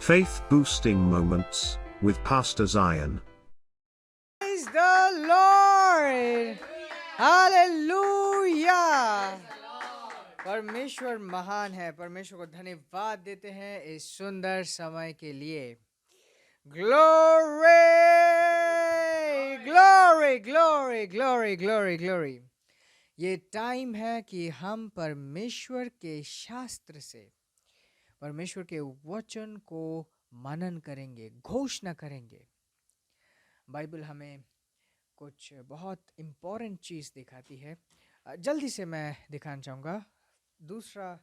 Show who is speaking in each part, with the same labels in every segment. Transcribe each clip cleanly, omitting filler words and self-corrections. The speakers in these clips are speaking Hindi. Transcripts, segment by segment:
Speaker 1: Faith boosting moments with Pastor Zion.
Speaker 2: Praise the Lord! Hallelujah! परमेश्वर महान है। परमेश्वर को धन्यवाद देते हैं इस सुंदर समय के लिए। Glory! Glory! Glory! Glory! Glory! Glory! ये टाइम है कि हम परमेश्वर के शास्त्र से परमेश्वर के वचन को मनन करेंगे, घोषणा करेंगे। बाइबल हमें कुछ बहुत इम्पोर्टेंट चीज़ दिखाती है। जल्दी से मैं दिखाना चाहूँगा। दूसरा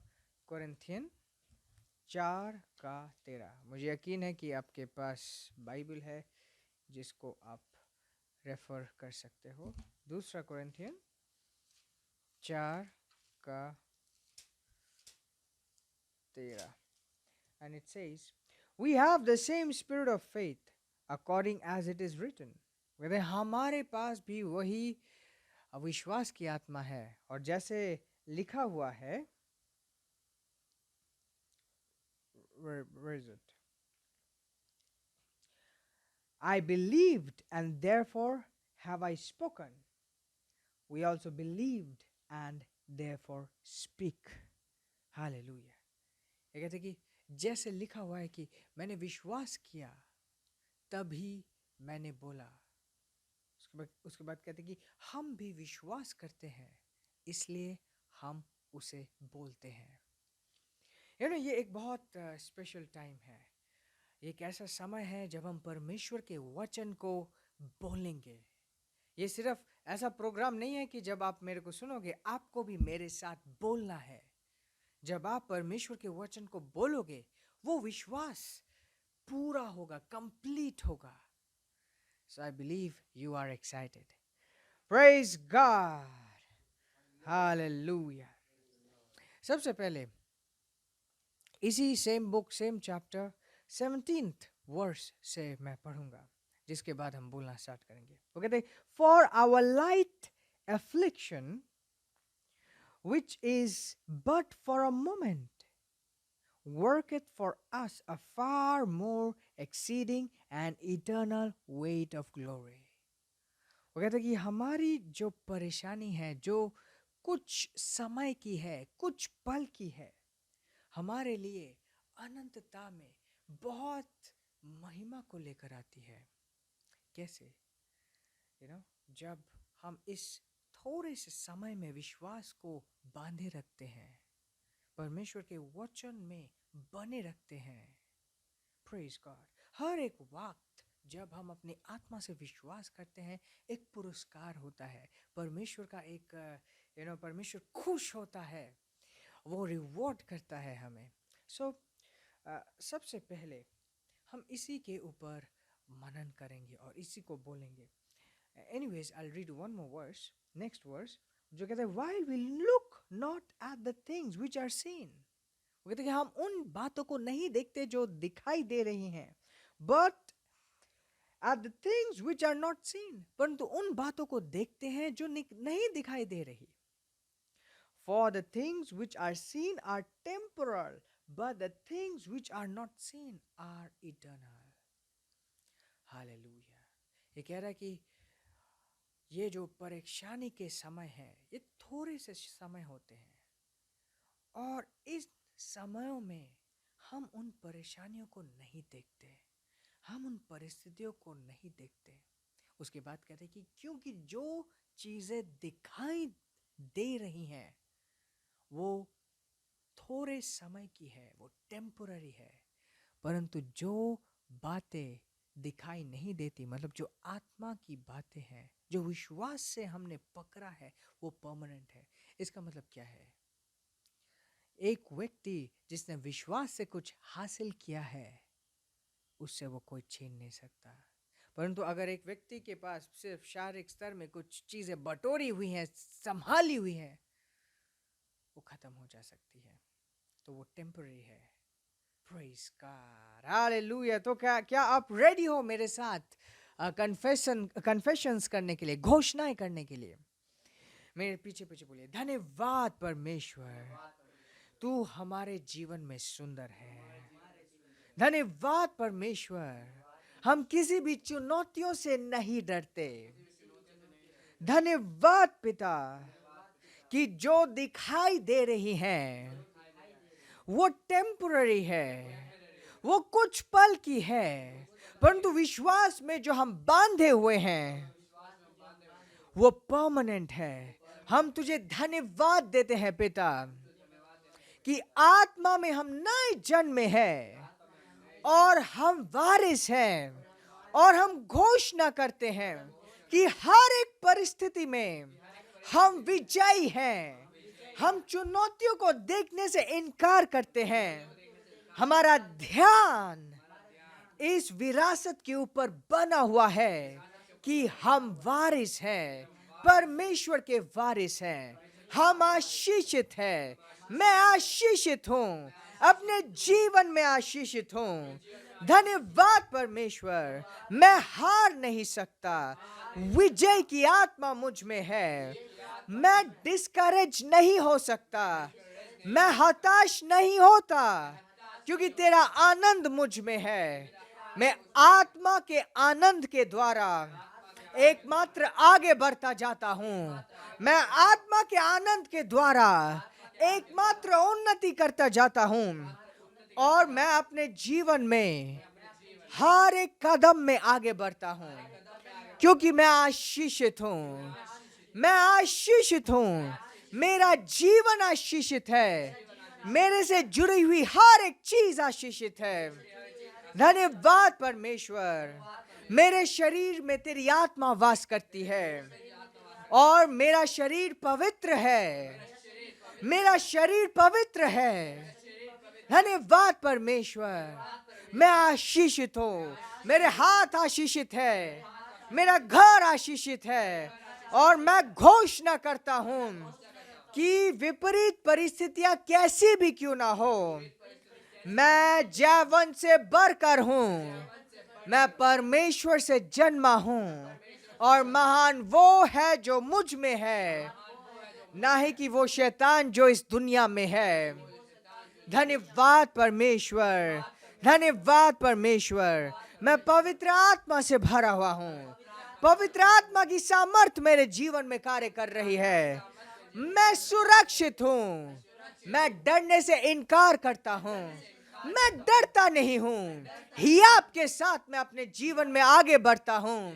Speaker 2: कोरिन्थियन 4:13। मुझे यकीन है कि आपके पास बाइबल है जिसको आप रेफर कर सकते हो। दूसरा Corinthian 4:13 and it says, we have the same spirit of faith according as it is written. कहते हैं हमारे पास भी वही विश्वास की आत्मा है और जैसे लिखा हुआ है। Where is it? I believed and therefore have I spoken. We also believed and therefore speak. Hallelujah. ये कहते कि जैसे लिखा हुआ है कि मैंने विश्वास किया तभी मैंने बोला। उसके बाद कहते कि हम भी विश्वास करते हैं इसलिए हम उसे बोलते हैं। ये एक बहुत स्पेशल टाइम है। एक ऐसा समय है जब हम परमेश्वर के वचन को बोलेंगे। ये सिर्फ ऐसा प्रोग्राम नहीं है कि जब आप मेरे को सुनोगे आपको भी मेरे साथ बोलना है। जब आप परमेश्वर के वचन को बोलोगे वो विश्वास पूरा होगा, कंप्लीट होगा। So I believe you are excited. Praise God. Hallelujah. सबसे पहले इसी same book same chapter 17th verse से मैं पढ़ूंगा जिसके बाद हम बोलना स्टार्ट करेंगे। वो कहते हैं for our light affliction which is but for a moment worketh for us a far more exceeding and eternal weight of glory. वो कहते हैं कि हमारी जो परेशानी है जो कुछ समय की है, कुछ पल की है, हमारे लिए अनंतता में बहुत महिमा को लेकर आती है। कैसे? जब हम इस थोड़े से समय में विश्वास को बांधे रखते हैं, परमेश्वर के वचन में बने रखते हैं। Praise God. हर एक वक्त जब हम अपनी आत्मा से विश्वास करते हैं एक पुरस्कार होता है। परमेश्वर का एक परमेश्वर खुश होता है, वो रिवॉर्ड करता है हमें। सबसे पहले हम इसी के ऊपर मनन करेंगे और इसी को बोलेंगे। Anyways, I'll read one more verse, next verse, जो कहता है while we look not at the things which are seen. वो कहते हैं कि हम उन बातों को नहीं देखते जो दिखाई दे रही हैं, but at the things which are not seen. परंतु उन बातों को देखते हैं जो नहीं दिखाई दे रही। For the things which are seen are temporal, but the things which are not seen are eternal. Hallelujah. ये कह रहा है कि ये जो परेशानी के समय है ये थोड़े से समय होते हैं और इस समयों में हम उन परेशानियों को नहीं देखते, हम उन परिस्थितियों को नहीं देखते। उसके बाद कहते हैं कि क्योंकि जो चीज़ें दिखाई दे रही हैं वो थोड़े समय की है, वो टेम्पोररी है, परंतु जो बातें दिखाई नहीं देती, मतलब जो आत्मा की बातें हैं, जो विश्वास से हमने पकड़ा है, वो परमानेंट है। इसका मतलब क्या है? एक व्यक्ति जिसने विश्वास से कुछ हासिल किया है उससे वो कोई छीन नहीं सकता। परंतु अगर एक व्यक्ति के पास सिर्फ शारीरिक स्तर में कुछ चीज़ें बटोरी हुई हैं, संभाली हुई हैं, वो खत्म हो जा सकती है, तो वो टेम्पररी है। Praise God, hallelujah. तो क्या आप रेडी हो मेरे साथ कन्फेशंस करने के लिए, घोषणाएं करने के लिए? मेरे पीछे पीछे बोलिए, धन्यवाद परमेश्वर, तू हमारे जीवन में सुंदर है, धन्यवाद परमेश्वर, हम किसी भी चुनौतियों से नहीं डरते। धन्यवाद पिता कि जो दिखाई दे रही हैं वो टेम्पररी है, वो कुछ पल की है, परंतु विश्वास में जो हम बांधे हुए हैं वो परमानेंट है। हम तुझे धन्यवाद देते हैं पिता कि आत्मा में हम नए जन्मे हैं और हम वारिस हैं, और हम घोषणा करते हैं कि हर एक परिस्थिति में हम विजयी हैं। हम चुनौतियों को देखने से इनकार करते हैं। हमारा ध्यान इस विरासत के ऊपर बना हुआ है कि हम वारिस हैं, परमेश्वर के वारिस हैं। हम आशीषित हैं। मैं आशीषित हूँ, अपने जीवन में आशीषित हूँ। धन्यवाद परमेश्वर, मैं हार नहीं सकता। विजय की आत्मा मुझ में है। मैं डिस्करेज नहीं हो सकता, मैं हताश नहीं होता, क्योंकि तेरा आनंद मुझ में है। मैं आत्मा के आनंद के द्वारा एकमात्र आगे बढ़ता जाता हूँ। मैं आत्मा के आनंद के द्वारा एकमात्र उन्नति करता जाता हूँ, और मैं अपने जीवन में हर एक कदम में आगे बढ़ता हूँ, क्योंकि मैं आशीषित हूँ। मैं आशीषित हूँ, मेरा जीवन आशीषित है, मेरे से जुड़ी हुई हर एक चीज आशीषित है। धन्यवाद परमेश्वर, मेरे शरीर में तेरी आत्मा वास करती है, और मेरा शरीर पवित्र है। मेरा शरीर पवित्र है। धन्यवाद परमेश्वर, मैं आशीषित हूँ। मेरे हाथ आशीषित है, मेरा घर आशीषित है, और मैं घोषणा करता हूँ कि विपरीत परिस्थितियां कैसी भी क्यों ना हो, मैं जयवन से बढ़कर हूँ। मैं परमेश्वर से जन्मा हूँ, और महान वो है जो मुझ में है, ना ही कि वो शैतान जो इस दुनिया में है। धन्यवाद परमेश्वर, धन्यवाद परमेश्वर। मैं पवित्र आत्मा से भरा हुआ हूँ। पवित्र आत्मा की सामर्थ मेरे जीवन में कार्य कर रही है। मैं सुरक्षित हूँ। मैं डरने से इनकार करता हूँ। मैं डरता नहीं हूँ। हियाब के साथ मैं अपने जीवन में आगे बढ़ता हूँ।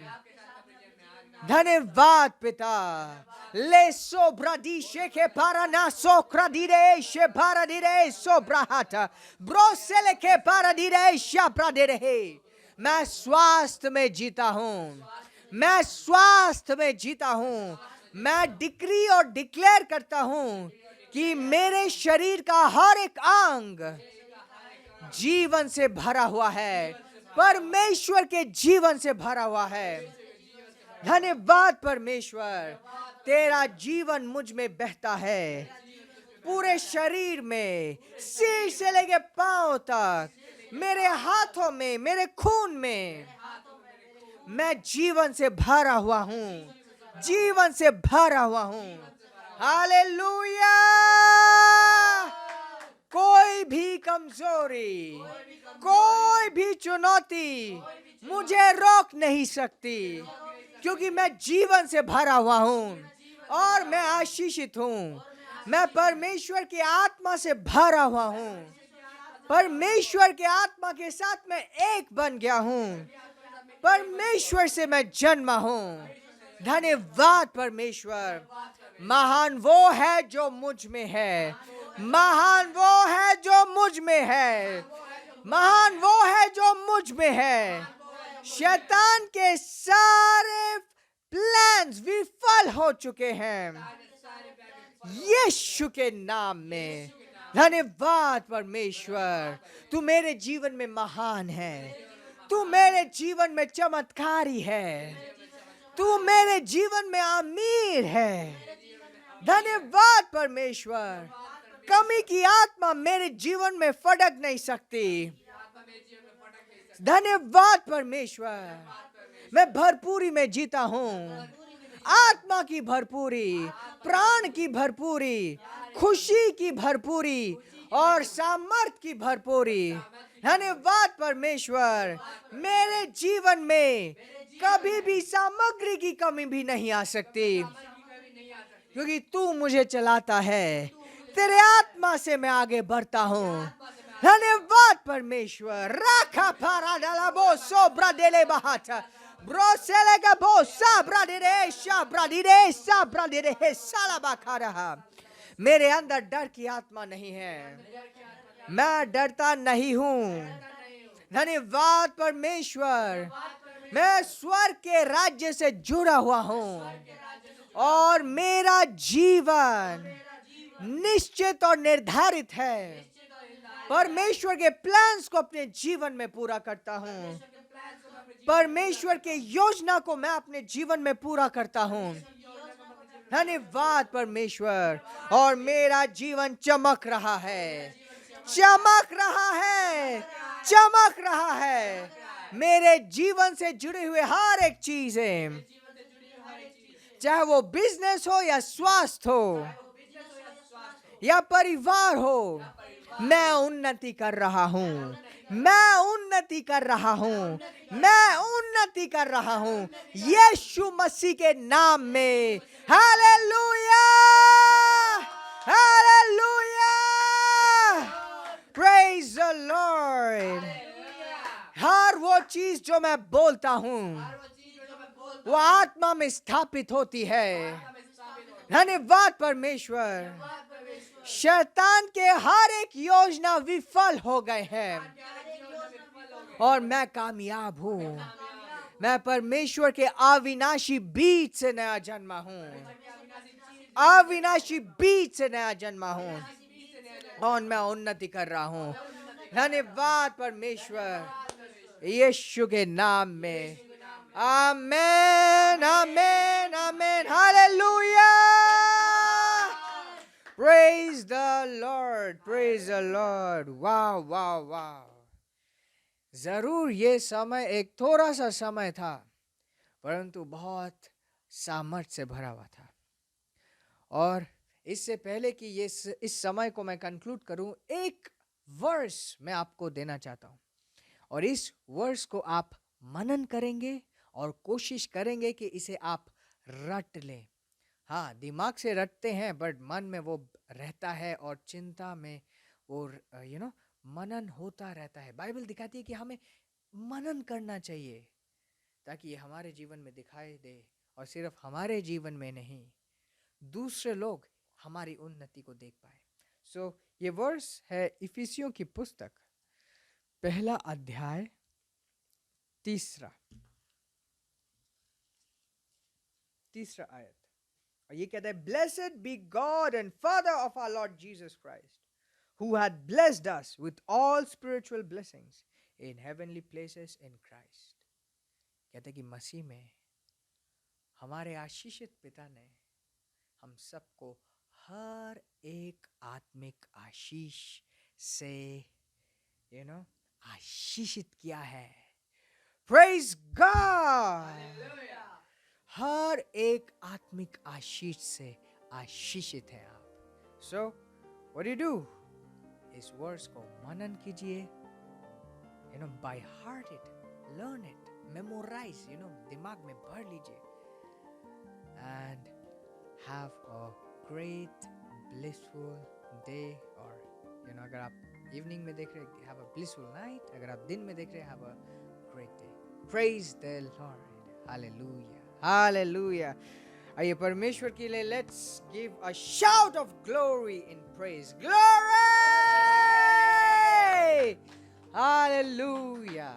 Speaker 2: धन्यवाद पिता। ले सोब्रादी शेखे पाराना सोक्रादीरे शे पारादीरे सोब्राहाटा ब्रोसेले के पारादीरे शाप्रादीरे। मैं स्वास्थ्य में जीता हूँ। मैं स्वास्थ्य में जीता हूँ। मैं डिक्री और डिक्लेयर करता हूँ कि मेरे शरीर का हर एक अंग जीवन से भरा हुआ है, परमेश्वर के जीवन से भरा हुआ है। धन्यवाद परमेश्वर, तेरा जीवन मुझ में बहता है, पूरे शरीर में, सिर से लेके पांव तक, मेरे हाथों में, मेरे खून में मैं जीवन से भरा हुआ हूँ। जीवन से भरा हुआ हूँ। हालेलुया। कोई भी कमजोरी, कोई भी चुनौती मुझे रोक नहीं सकती, क्योंकि मैं जीवन से भरा हुआ हूँ और मैं आशीषित हूँ। मैं परमेश्वर की आत्मा से भरा हुआ हूँ। परमेश्वर के आत्मा के साथ मैं एक बन गया हूँ। परमेश्वर से मैं जन्मा हूँ। धन्यवाद परमेश्वर। महान वो है जो मुझ में है। महान वो है जो मुझ में है। महान वो है जो मुझ में है। शैतान के सारे प्लान्स विफल हो चुके हैं यीशु के नाम में। धन्यवाद परमेश्वर। तू मेरे जीवन में महान है। तू मेरे जीवन में चमत्कारी है। तू मेरे जीवन में अमीर है। धन्यवाद परमेश्वर। कमी की आत्मा मेरे जीवन में फटक नहीं सकती। धन्यवाद परमेश्वर। मैं भरपूरी में जीता हूँ। आत्मा की भरपूरी, प्राण की भरपूरी, खुशी की भरपूरी और सामर्थ की भरपूरी धन्यवाद परमेश्वर, मेरे जीवन में कभी भी सामग्री की कमी भी नहीं आ सकती, क्योंकि तू मुझे चलाता है, तेरे आत्मा से मैं आगे बढ़ता हूँ। धन्यवाद परमेश्वर। राखा पारा डाला बो सोब्रा डेले बहाता ब्रो सेलेगा बो साब्रा डेरे शाब्रा डेरे साब्रा डेरे साला बाखा रहा। मेरे अंदर डर की आत्मा नहीं है, मैं डरता नहीं हूँ। धन्यवाद परमेश्वर, मैं स्वर्ग के राज्य से जुड़ा हुआ हूँ और मेरा जीवन निश्चित और निर्धारित है। परमेश्वर के प्लान्स को अपने जीवन में पूरा करता हूँ, परमेश्वर के योजना को मैं अपने जीवन में पूरा करता हूँ। धन्यवाद परमेश्वर। और मेरा जीवन चमक रहा है, चमक रहा है, चमक रहा है। मेरे जीवन से जुड़े हुए हर एक चीजें, चाहे वो बिजनेस हो या स्वास्थ्य हो या परिवार हो, मैं उन्नति कर रहा हूँ, मैं उन्नति कर रहा हूँ, मैं उन्नति कर रहा हूँ यीशु मसीह के नाम में। Hallelujah, hallelujah, praise the Lord. हर वो चीज जो मैं बोलता हूँ वो आत्मा में स्थापित होती है। धन्यवाद परमेश्वर। शैतान के हर एक योजना विफल हो गए हैं और मैं कामयाब हूँ। मैं परमेश्वर के अविनाशी बीज से नया जन्मा हूँ, अविनाशी बीज से नया जन्मा हूँ और मैं उन्नति कर रहा हूँ। धन्यवाद परमेश्वर, यीशु के नाम में। आमेन, आमेन, आमेन, hallelujah. Praise the Lord, praise the Lord. वाह वाह वाह। जरूर ये समय एक थोड़ा सा समय था, परंतु बहुत सामर्थ्य से भरा हुआ था। और इससे पहले कि ये इस समय को मैं कंक्लूड करूं, एक वर्स मैं आपको देना चाहता हूं और इस वर्स को आप मनन करेंगे और कोशिश करेंगे कि इसे आप रट लें। हाँ, दिमाग से रटते हैं बट मन में वो रहता है और चिंता में वो मनन होता रहता है। बाइबल दिखाती है कि हमें मनन करना चाहिए ताकि ये हमारे जीवन में दिखाई दे, और सिर्फ हमारे जीवन में नहीं, दूसरे लोग हमारी उन्नति को देख पाए। सो ये वर्स है इफिसियों की पुस्तक, पहला अध्याय, तीसरा आयत। और ये कहता है, blessed be God and Father of our Lord Jesus Christ, who had blessed us with all spiritual blessings in heavenly places in Christ. कहते हैं कि मसीह में हमारे आशीषित पिता ने हम सबको हर एक आत्मिक आशीष से आशीषित किया है। Praise God! हर एक आत्मिक आशीष से आशीषित है आप। So, what do you do? इस वर्स को मनन कीजिए, by heart it, learn it, memorize, दिमाग में भर लीजिए, and have a great blissful day, or अगर आप इवनिंग में देख रहे हैं, have a blissful night, अगर आप दिन में देख रहे हैं, have a great day. Praise the Lord. Hallelujah. Hallelujah. आइए परमेश्वर के लिए let's give a shout of glory in praise. Glory! Hallelujah.